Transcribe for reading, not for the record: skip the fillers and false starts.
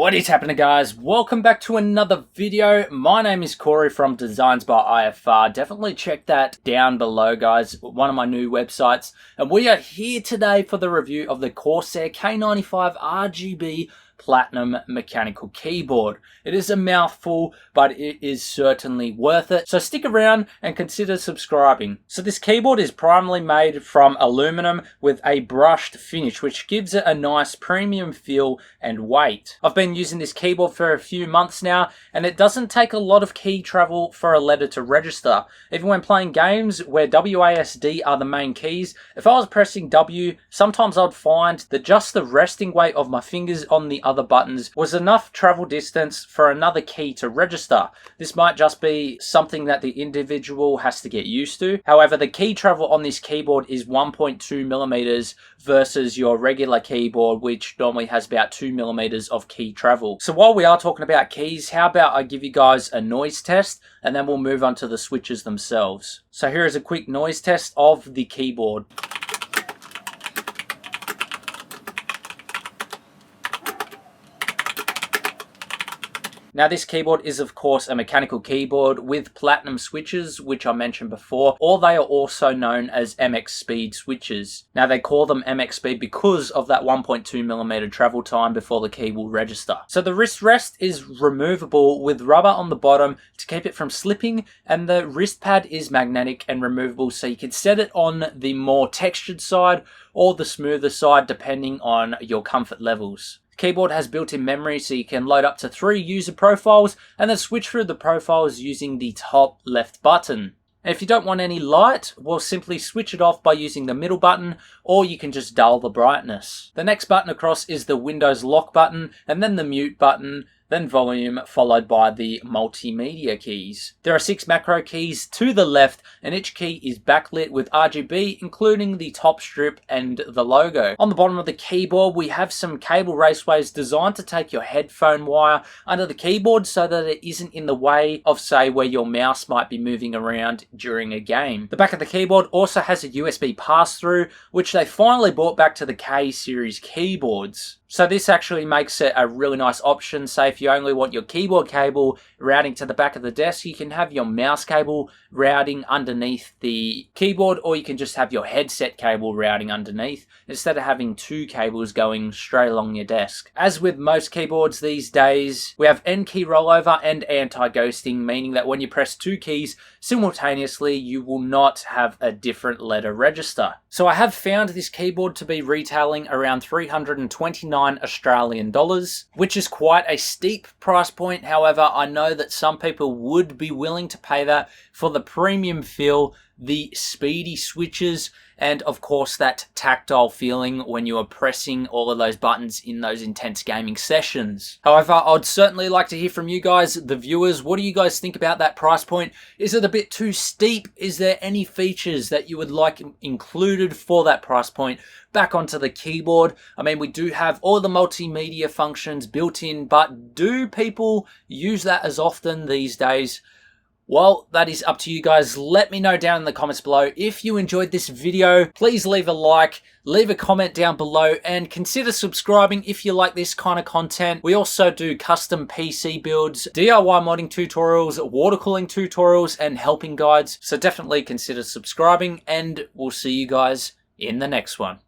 What is happening, guys? Welcome back to another video. My name is Corey from Designs by IFR. Definitely check that down below, guys. One of my new websites. And we are here today for the review of the Corsair K95 RGB Platinum mechanical keyboard. It is a mouthful, but it is certainly worth it. So stick around and consider subscribing. So this keyboard is primarily made from aluminum with a brushed finish, which gives it a nice premium feel and weight. I've been using this keyboard for a few months now, and it doesn't take a lot of key travel for a letter to register. Even when playing games where WASD are the main keys, if I was pressing W, sometimes I'd find that just the resting weight of my fingers on the other buttons was enough travel distance for another key to register. This might just be something that the individual has to get used to. However, the key travel on this keyboard is 1.2 millimeters versus your regular keyboard, which normally has about 2 millimeters of key travel. So while we are talking about keys, how about I give you guys a noise test and then we'll move on to the switches themselves. So here is a quick noise test of the keyboard. Now this keyboard is of course a mechanical keyboard with platinum switches, which I mentioned before, or they are also known as MX speed switches. Now they call them MX speed because of that 1.2 millimeter travel time before the key will register. So the wrist rest is removable with rubber on the bottom to keep it from slipping, and the wrist pad is magnetic and removable, so you can set it on the more textured side or the smoother side depending on your comfort levels. Keyboard has built-in memory, so you can load up to 3 user profiles and then switch through the profiles using the top left button. And if you don't want any light, we'll simply switch it off by using the middle button, or you can just dull the brightness. The next button across is the Windows lock button, and then the mute button, then volume, followed by the multimedia keys. There are 6 macro keys to the left, and each key is backlit with RGB, including the top strip and the logo. On the bottom of the keyboard, we have some cable raceways designed to take your headphone wire under the keyboard so that it isn't in the way of, say, where your mouse might be moving around during a game. The back of the keyboard also has a USB pass-through, which they finally brought back to the K series keyboards. So this actually makes it a really nice option. Say if you only want your keyboard cable routing to the back of the desk, you can have your mouse cable routing underneath the keyboard, or you can just have your headset cable routing underneath instead of having 2 cables going straight along your desk. As with most keyboards these days, we have N key rollover and anti-ghosting, meaning that when you press 2 keys simultaneously, you will not have a different letter register. So I have found this keyboard to be retailing around $329 Australian dollars, which is quite a steep price point. However, I know that some people would be willing to pay that for the premium feel, the speedy switches, and of course that tactile feeling when you are pressing all of those buttons in those intense gaming sessions. However, I'd certainly like to hear from you guys, the viewers. What do you guys think about that price point? Is it a bit too steep? Is there any features that you would like included for that price point back onto the keyboard? I mean, we do have all the multimedia functions built in, but do people use that as often these days? Well, that is up to you guys. Let me know down in the comments below. If you enjoyed this video, please leave a like, leave a comment down below, and consider subscribing if you like this kind of content. We also do custom PC builds, DIY modding tutorials, water cooling tutorials, and helping guides. So definitely consider subscribing, and we'll see you guys in the next one.